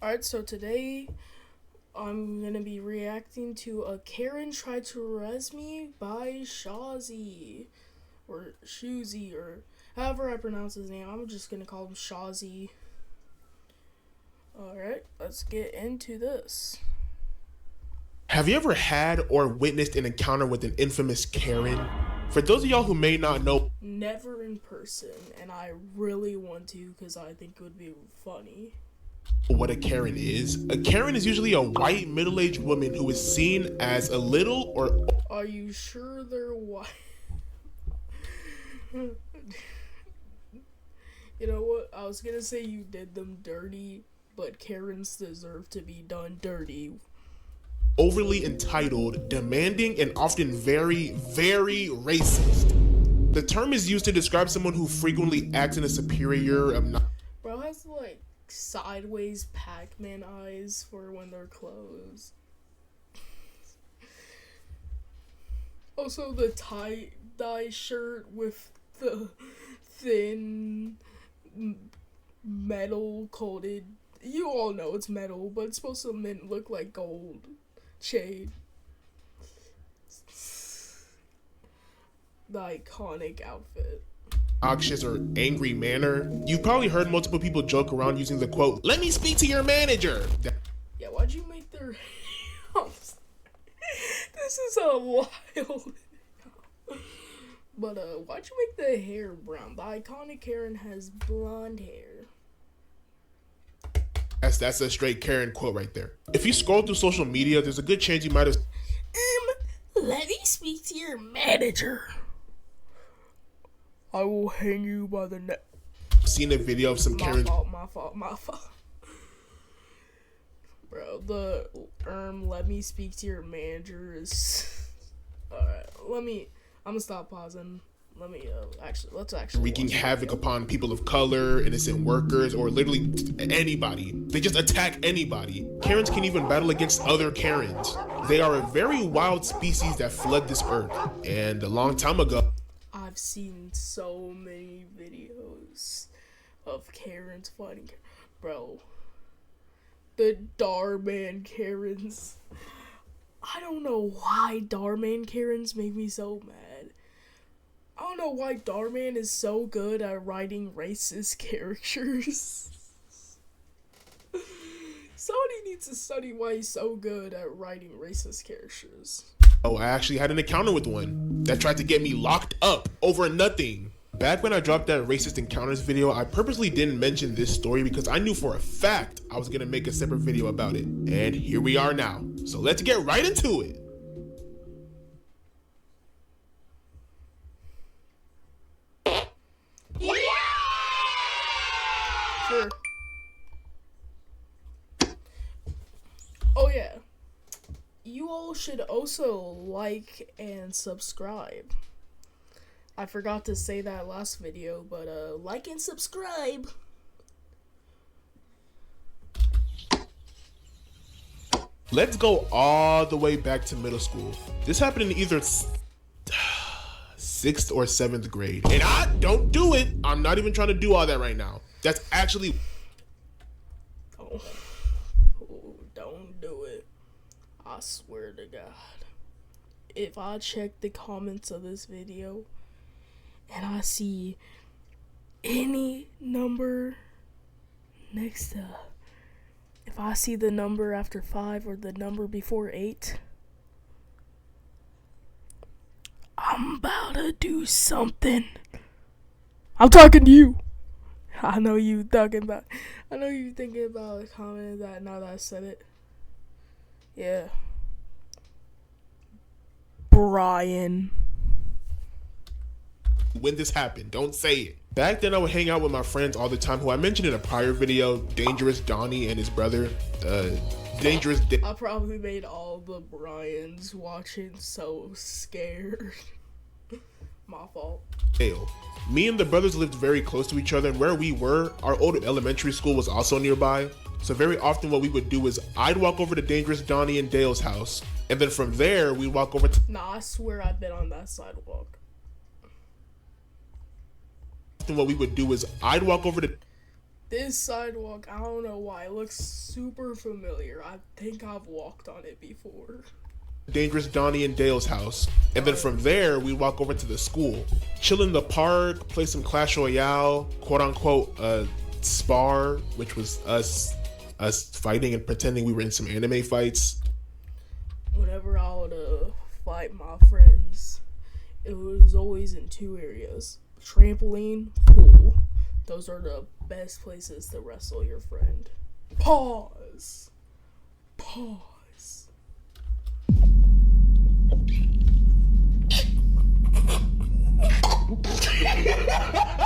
Alright, so today I'm gonna be reacting to a Karen Tried to Res Me by Shozzy. Or Shoozy, or however I pronounce his name. I'm just gonna call him Shozzy. Alright, let's get into this. Have you ever had or witnessed an encounter with an infamous Karen? For those of y'all who may not know Never in person, and I really want to because I think it would be funny. what a Karen is, a Karen is usually a white middle-aged woman who is seen as a little or Are you sure they're white? You know what? I was gonna say you did them dirty, but Karens deserve to be done dirty. overly entitled, demanding, and often very, very racist. The term is used to describe someone who frequently acts in a superior, Bro has like sideways Pac-Man eyes for when they're closed. Also, the tie-dye shirt with the thin metal coated. You all know it's metal, but it's supposed to look like gold shade. The iconic outfit. obnoxious or angry manner. You've probably heard multiple people joke around using the quote, "Let me speak to your manager." Yeah, why'd you make their This is a wild. But why'd you make the hair brown? The iconic Karen has blonde hair. That's a straight Karen quote right there. If you scroll through social media, there's a good chance you might have Let me speak to your manager. I will hang you by the neck. seen a video of some Karen. My fault. Bro, the let me speak to your manager is alright. I'm gonna stop pausing. Let's actually Wreaking havoc upon people of color, innocent workers, or literally anybody. They just attack anybody. Karens can even battle against other Karens. They are a very wild species that fled this earth. And a long time ago, I've seen so many videos of Karens fighting. Bro, the Darman Karens. I don't know why Darman Karens make me so mad. I don't know why Darman is so good at writing racist characters. Somebody needs to study why he's so good at writing racist characters. I actually had an encounter with one that tried to get me locked up over nothing. Back when I dropped that racist encounters video, I purposely didn't mention this story because I knew for a fact I was gonna make a separate video about it. And here we are now. So let's get right into it. Sure. Oh yeah. You all should also like and subscribe. I forgot to say that last video, but like and subscribe. Let's go all the way back to middle school. This happened in either 6th or 7th grade. And I don't do it. I'm not even trying to do all that right now. That's actually... Oh, don't do it. I swear to God. If I check the comments of this video and I see any number next to, if I see the number after 5 or the number before 8, I'm about to do something. I'm talking to you. I know you thinking about commenting that now that I said it. Yeah. Brian. When this happened, don't say it. Back then I would hang out with my friends all the time who I mentioned in a prior video, Dangerous Donnie and his brother, Dangerous I probably made all the Brians watching so scared. My fault. Dale. Me and the brothers lived very close to each other, and where we were, our old elementary school was also nearby. So very often what we would do is I'd walk over to Dangerous Donnie and Dale's house, and then from there we'd walk over to... Nah, I swear I've been on that sidewalk. What we would do is I'd walk over to This sidewalk, I don't know why, it looks super familiar. I think I've walked on it before. Dangerous Donnie and Dale's house. And then from there, we walk over to the school. Chill in the park, play some Clash Royale, quote unquote, spar, which was us fighting and pretending we were in some anime fights. Whenever I would fight my friends, it was always in two areas. Trampoline, pool. Those are the best places to wrestle your friend. Pause.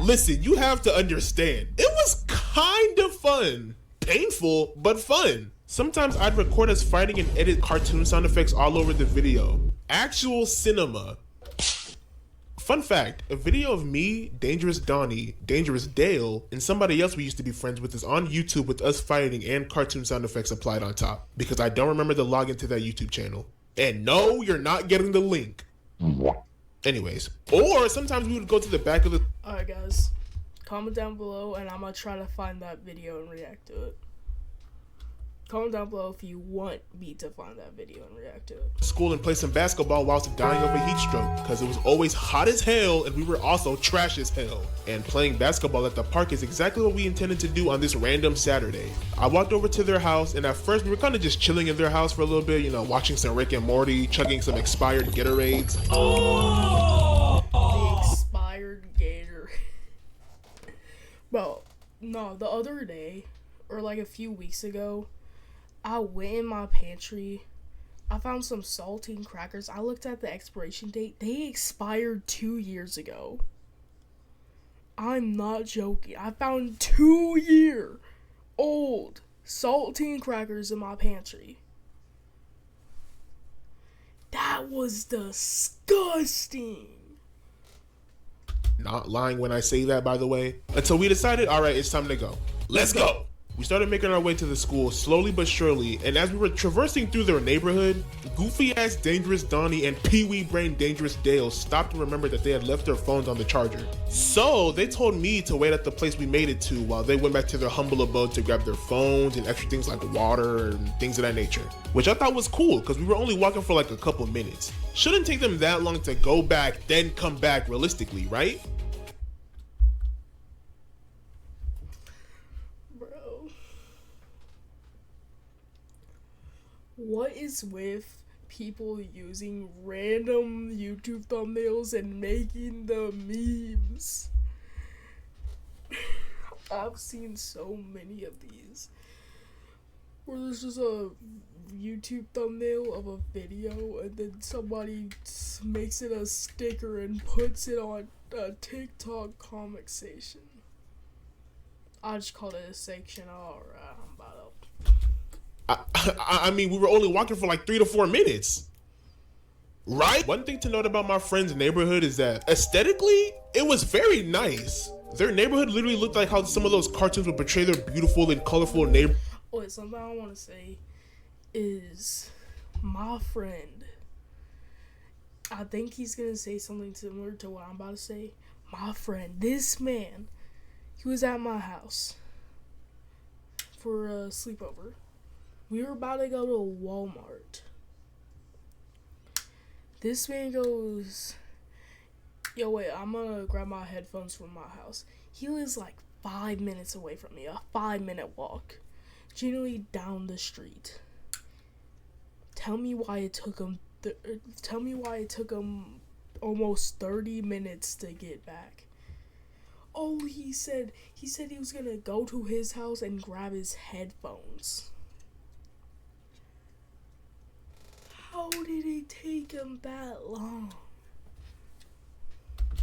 Listen, you have to understand, it was kind of fun. Painful, but fun. Sometimes I'd record us fighting and edit cartoon sound effects all over the video. Actual cinema. Fun fact, a video of me, Dangerous Donnie, Dangerous Dale, and somebody else we used to be friends with is on YouTube with us fighting and cartoon sound effects applied on top. Because I don't remember the login to that YouTube channel. And no, you're not getting the link. Anyways, or sometimes we would go to the back of the... Alright guys, comment down below and I'm gonna try to find that video and react to it. Comment down below if you want me to find that video and react to it. School and play some basketball whilst dying of a heat stroke because it was always hot as hell and we were also trash as hell. And playing basketball at the park is exactly what we intended to do on this random Saturday. I walked over to their house and at first we were kind of just chilling in their house for a little bit, you know, watching some Rick and Morty, chugging some expired Gatorades. The expired Gator. Bro, no, the other day, or like a few weeks ago, I went in my pantry, I found some saltine crackers. I looked at the expiration date. They expired 2 years ago. I'm not joking. I found 2-year-old saltine crackers in my pantry. That was disgusting. Not lying when I say that, by the way. Until we decided, all right, it's time to go. Let's go. We started making our way to the school slowly but surely, and as we were traversing through their neighborhood, goofy-ass Dangerous Donnie and Pee-wee brain Dangerous Dale stopped to remember that they had left their phones on the charger. So they told me to wait at the place we made it to while they went back to their humble abode to grab their phones and extra things like water and things of that nature. Which I thought was cool, because we were only walking for like a couple minutes. Shouldn't take them that long to go back, then come back realistically, right? What is with people using random YouTube thumbnails and making the memes? I've seen so many of these where there's just a YouTube thumbnail of a video and then somebody makes it a sticker and puts it on a TikTok comic section. I just call it a section. Alright, I'm about to... I mean, we were only walking for like 3 to 4 minutes, right? One thing to note about my friend's neighborhood is that aesthetically, it was very nice. Their neighborhood literally looked like how some of those cartoons would portray their beautiful and colorful neighborhood. Wait, something I want to say is my friend, I think he's going to say something similar to what I'm about to say. My friend, this man, he was at my house for a sleepover. We were about to go to Walmart. This man goes, yo, wait, I'm gonna grab my headphones from my house. He lives like 5 minutes away from me, a 5-minute walk. Generally down the street. Tell me why it took him almost 30 minutes to get back. Oh, he said he was gonna go to his house and grab his headphones. How did it take him that long?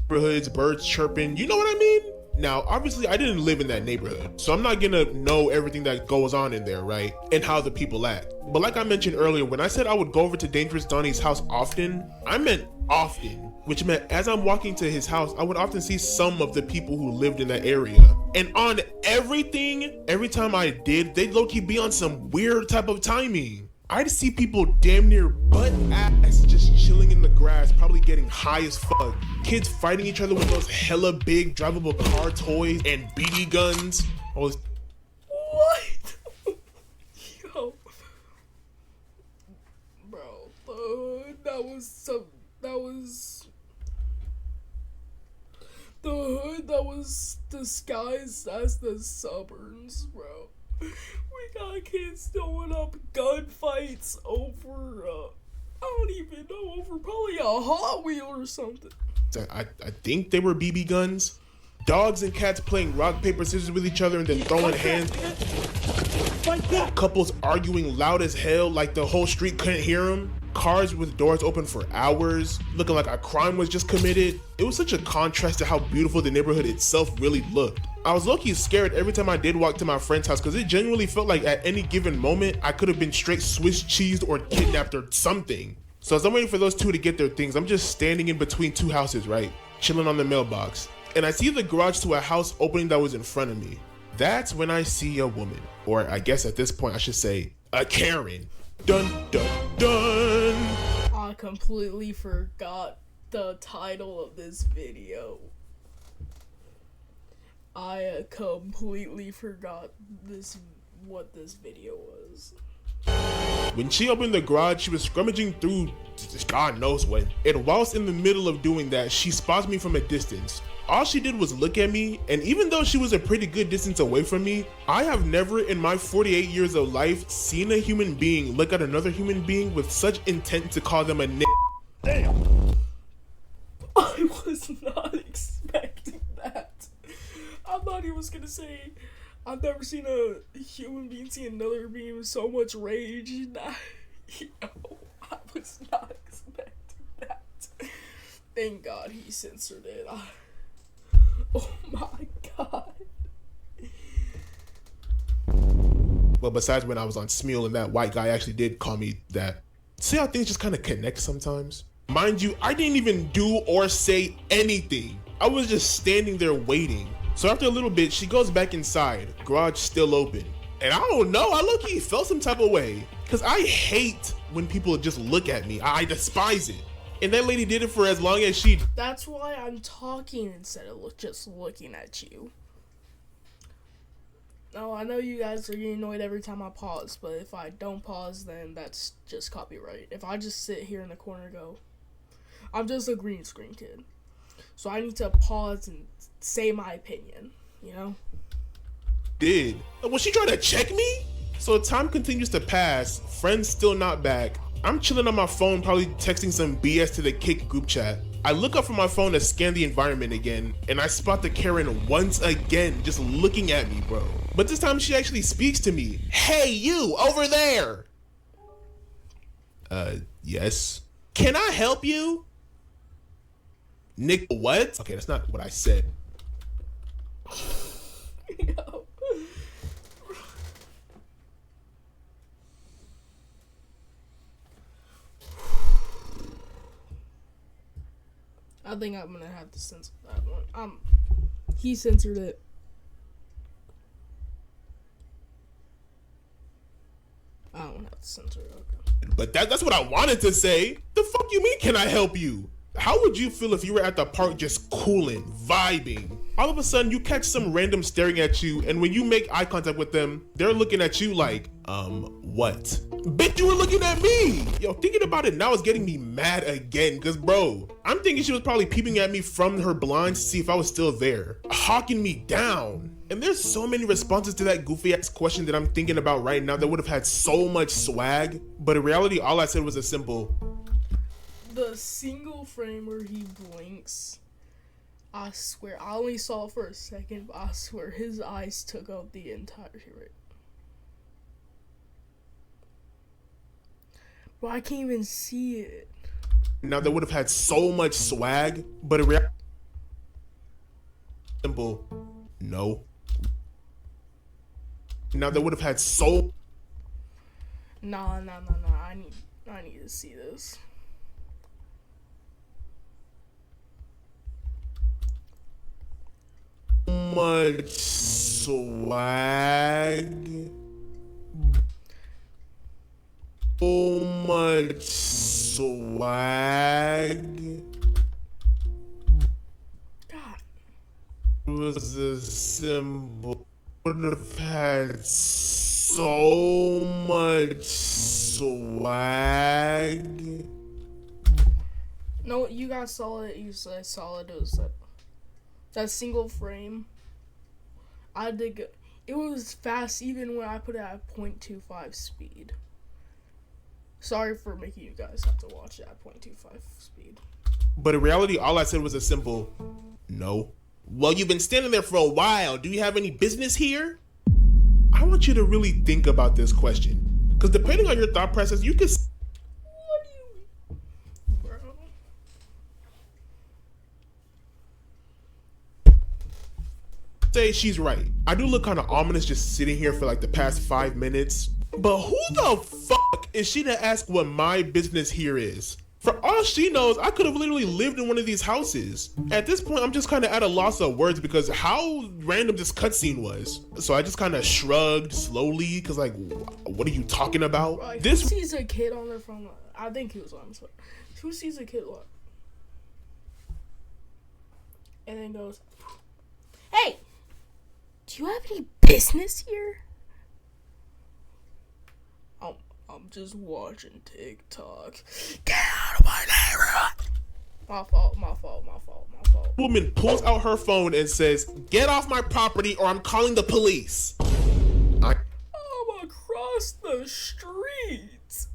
Neighborhoods, birds chirping, you know what I mean? Now, obviously, I didn't live in that neighborhood, so I'm not gonna know everything that goes on in there, right? And how the people act. But like I mentioned earlier, when I said I would go over to Dangerous Donnie's house often, I meant often, which meant as I'm walking to his house, I would often see some of the people who lived in that area. And on everything, every time I did, they'd low-key be on some weird type of timing. I'd see people damn near butt ass just chilling in the grass, probably getting high as fuck. Kids fighting each other with those hella big drivable car toys and BB guns. Oh, What? Yo. Bro, that was the hood that was disguised as the suburbs, bro. We got kids throwing up gunfights over, I don't even know, over probably a Hot Wheel or something. I think they were BB guns. Dogs and cats playing rock, paper, scissors with each other and then throwing hands. Couples arguing loud as hell like the whole street couldn't hear them. Cars with doors open for hours, looking like a crime was just committed. It was such a contrast to how beautiful the neighborhood itself really looked. I was low-key scared every time I did walk to my friend's house because it genuinely felt like at any given moment I could have been straight Swiss cheesed or kidnapped or something. So as I'm waiting for those two to get their things, I'm just standing in between two houses, right? Chilling on the mailbox. And I see the garage to a house opening that was in front of me. That's when I see a woman, or I guess at this point I should say, a Karen. Dun dun dun! I completely forgot the title of this video. I completely forgot what this video was. When she opened the garage, she was scrummaging through God knows what. And whilst in the middle of doing that, she spots me from a distance. All she did was look at me, and even though she was a pretty good distance away from me, I have never in my 48 years of life seen a human being look at another human being with such intent to call them a n***. Damn. I was not expecting that. I thought he was gonna say, I've never seen a human being see another being with so much rage. I was not expecting that. Thank God he censored it. Oh my God. Well, besides when I was on Smeal and that white guy actually did call me that. See how things just kind of connect sometimes? Mind you, I didn't even do or say anything. I was just standing there waiting. So after a little bit, she goes back inside, garage still open. And I don't know, I low-key felt some type of way. Cause I hate when people just look at me. I despise it. And that lady did it for as long as she... That's why I'm talking instead of just looking at you. No, I know you guys are getting annoyed every time I pause, but if I don't pause, then that's just copyright. If I just sit here in the corner and go, I'm just a green screen kid. So I need to pause and say my opinion, you know? Did. Was she trying to check me? So time continues to pass, friends still not back. I'm chilling on my phone, probably texting some BS to the Kick group chat. I look up from my phone to scan the environment again, and I spot the Karen once again, just looking at me, bro. But this time she actually speaks to me. Hey, you, over there! Yes? Can I help you? Nick, what? Okay, that's not what I said. Yo. I think I'm gonna have to censor that one. He censored it. I don't have to censor it. Okay. But that's what I wanted to say. The fuck you mean, can I help you? How would you feel if you were at the park just cooling, vibing? All of a sudden, you catch some random staring at you, and when you make eye contact with them, they're looking at you like, what? Bitch, you were looking at me! Yo, thinking about it now is getting me mad again, cause bro, I'm thinking she was probably peeping at me from her blinds to see if I was still there, hawking me down. And there's so many responses to that goofy ass question that I'm thinking about right now that would have had so much swag, but in reality, all I said was a simple, the single frame where he blinks, I swear, I only saw it for a second, but I swear his eyes took out the entire right. Bro, I can't even see it. Now that would have had so much swag, but in reality, simple, no. Now that would have had so... Nah, I need to see this. Much swag. So much swag. God. It was a symbol. would have had so much swag. No, you got solid. You said solid. It was that single frame. I did good. It was fast even when I put it at 0.25 speed. Sorry for making you guys have to watch it at 0.25 speed. But in reality, all I said was a simple no. Well, you've been standing there for a while. Do you have any business here? I want you to really think about this question. Because depending on your thought process, you could... What do you mean? Bro. say she's right. I do look kind of ominous just sitting here for like the past 5 minutes. But who the fuck is she to ask what my business here is? For all she knows, I could have literally lived in one of these houses. At this point, I'm just kind of at a loss of words because how random this cutscene was. So I just kind of shrugged slowly because like, what are you talking about? Right. This Who sees a kid on their phone? I think he was on his phone. Who sees a kid like? And then goes, "Hey, do you have any business here?" I'm just watching TikTok. Get out of my neighborhood. My fault. woman pulls out her phone and says, "Get off my property or I'm calling the police." I'm across the street.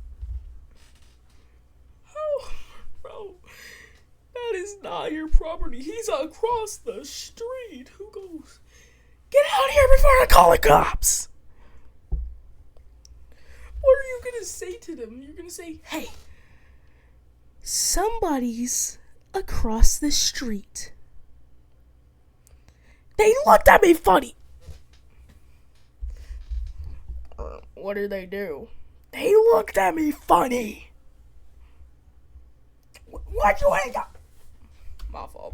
Oh, bro. That is not your property. He's across the street. Who goes, "Get out here before I call the cops"? What are you gonna say to them? You're gonna say, "Hey, somebody's across the street. They looked at me funny." What did they do? They looked at me funny. Why'd you hang up? My fault.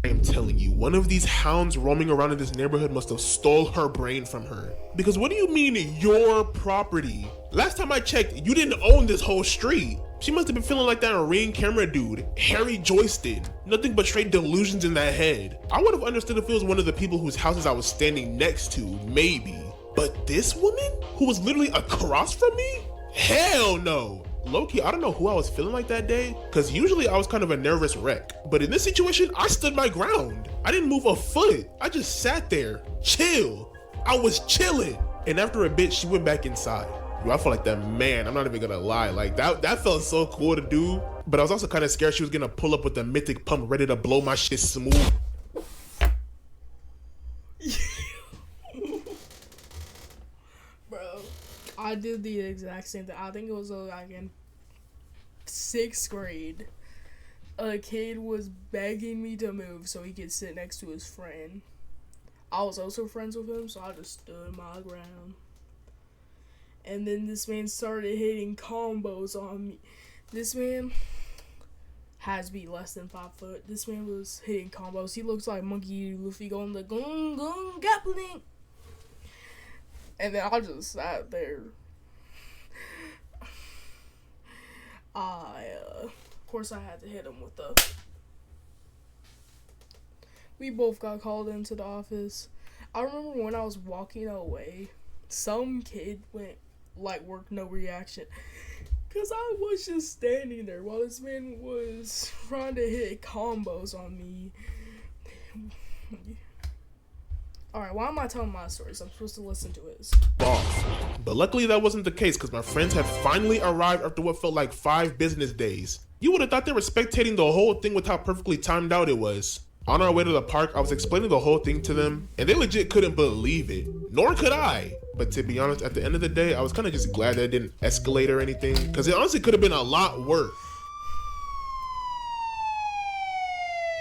I am telling you, one of these hounds roaming around in this neighborhood must have stole her brain from her. Because what do you mean your property? Last time I checked, you didn't own this whole street. She must have been feeling like that Ring camera dude, Harry Joyston. Nothing but straight delusions in that head. I would have understood if it was one of the people whose houses I was standing next to, maybe. But this woman, who was literally across from me? Hell no. Low-key, I don't know who I was feeling like that day, because usually I was kind of a nervous wreck. But in this situation, I stood my ground. I didn't move a foot. I just sat there, chill. I was chilling. And after a bit, she went back inside. Yo, I felt like that man, I'm not even gonna lie. Like that felt so cool to do. But I was also kind of scared she was gonna pull up with the mythic pump ready to blow my shit smooth. Bro, I did the exact same thing. I think it was like in 6th grade. A kid was begging me to move so he could sit next to his friend. I was also friends with him, so I just stood my ground. And then this man started hitting combos on me. This man has to be less than 5 foot. This man was hitting combos. He looks like Monkey Luffy going the gung gung gappling. And then I just sat there. Of course I had to hit him with the... We both got called into the office. I remember when I was walking away, some kid went, like, work no reaction. Because I was just standing there while this man was trying to hit combos on me. Alright, why am I telling my stories? I'm supposed to listen to his. But luckily that wasn't the case because my friends had finally arrived after what felt like 5 business days. You would have thought they were spectating the whole thing with how perfectly timed out it was. On our way to the park, I was explaining the whole thing to them, and they legit couldn't believe it. Nor could I. But to be honest, at the end of the day, I was kind of just glad that it didn't escalate or anything, because it honestly could have been a lot worse.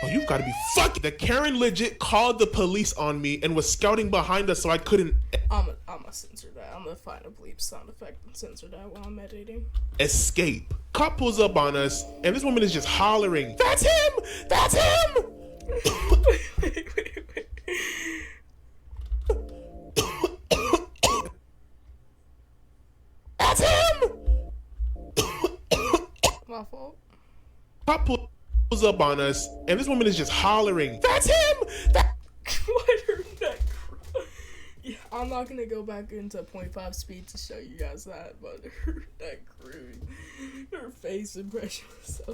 Oh, you've got to be fucking. The Karen legit called the police on me and was scouting behind us so I couldn't... I'm gonna censor that. I'm gonna find a bleep sound effect and censor that while I'm editing. Escape. Cop pulls up on us, and this woman is just hollering, "That's him! That's him!" wait. That's him! My fault. Cop pulls up on us, and this woman is just hollering, "That's him! Why her neck? I'm not gonna go back into 0.5 speed to show you guys that, but that crude, her face impression was so.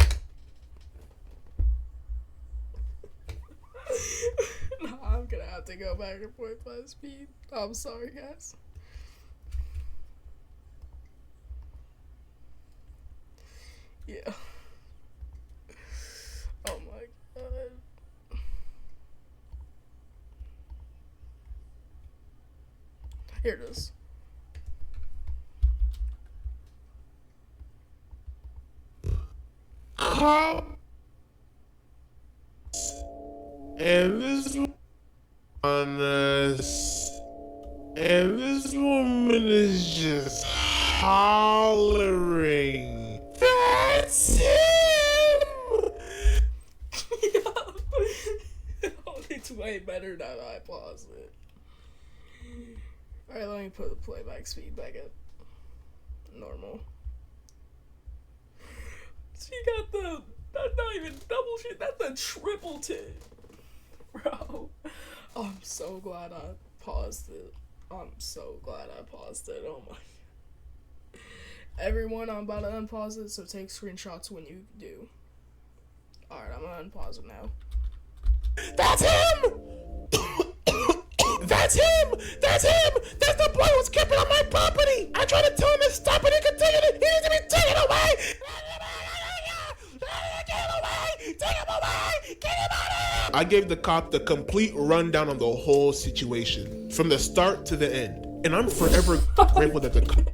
No, I'm gonna have to go back to 0.5 speed. I'm sorry, guys. Yeah. Oh my god. Here it is. And this on us, and this woman is just hollering. That's him. Oh, it's way better now that I paused it. Alright, let me put the playback speed back at normal. She got that's not even double shit, that's a triple tip. Bro. Oh, I'm so glad I paused it. I'm so glad I paused it. Oh my. Everyone, I'm about to unpause it, so take screenshots when you do. Alright, I'm gonna unpause it now. That's him! That's him! That's him! That's the boy who's camping on my property! I tried to tell him to stop and he continued it! He needs to be taken away! Get him away! Take him away! Get him out of here! I gave the cop the complete rundown on the whole situation, from the start to the end. And I'm forever grateful that the cop...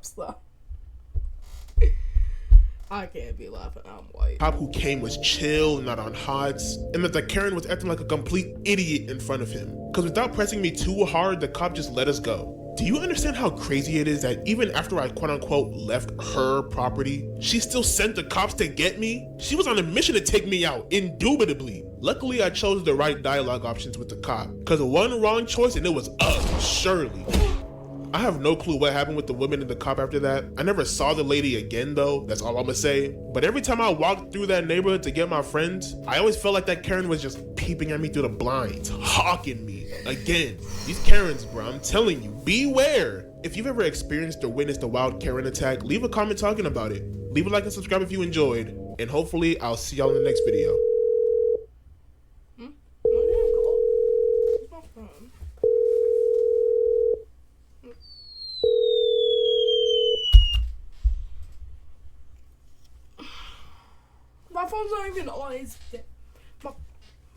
Stop. I can't be laughing, I'm white. Cop who came was chill, not on hots, and that the Karen was acting like a complete idiot in front of him. Cause without pressing me too hard, the cop just let us go. Do you understand how crazy it is that even after I quote unquote left her property, she still sent the cops to get me? She was on a mission to take me out, indubitably. Luckily, I chose the right dialogue options with the cop, cause one wrong choice and it was up, surely. I have no clue what happened with the women and the cop after that. I never saw the lady again though, that's all I'm gonna say. But every time I walked through that neighborhood to get my friends, I always felt like that Karen was just peeping at me through the blinds, hawking me. Again, these Karens, bro, I'm telling you, beware. If you've ever experienced or witnessed a wild Karen attack, leave a comment talking about it. Leave a like and subscribe if you enjoyed, and hopefully I'll see y'all in the next video. My phone's not even on, it's dead.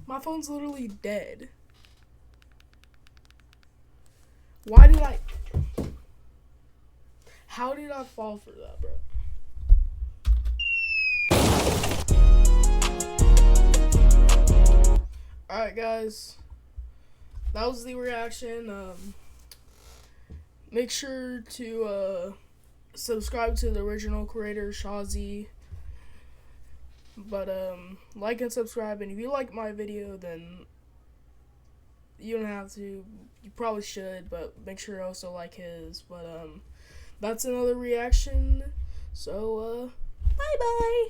My phone's literally dead. Why did I... How did I fall for that, bro? Alright, guys. That was the reaction. Make sure to subscribe to the original creator, Shozzy. But like and subscribe, and if you like my video, then you don't have to. You probably should, but make sure you also like his. But that's another reaction. So bye bye.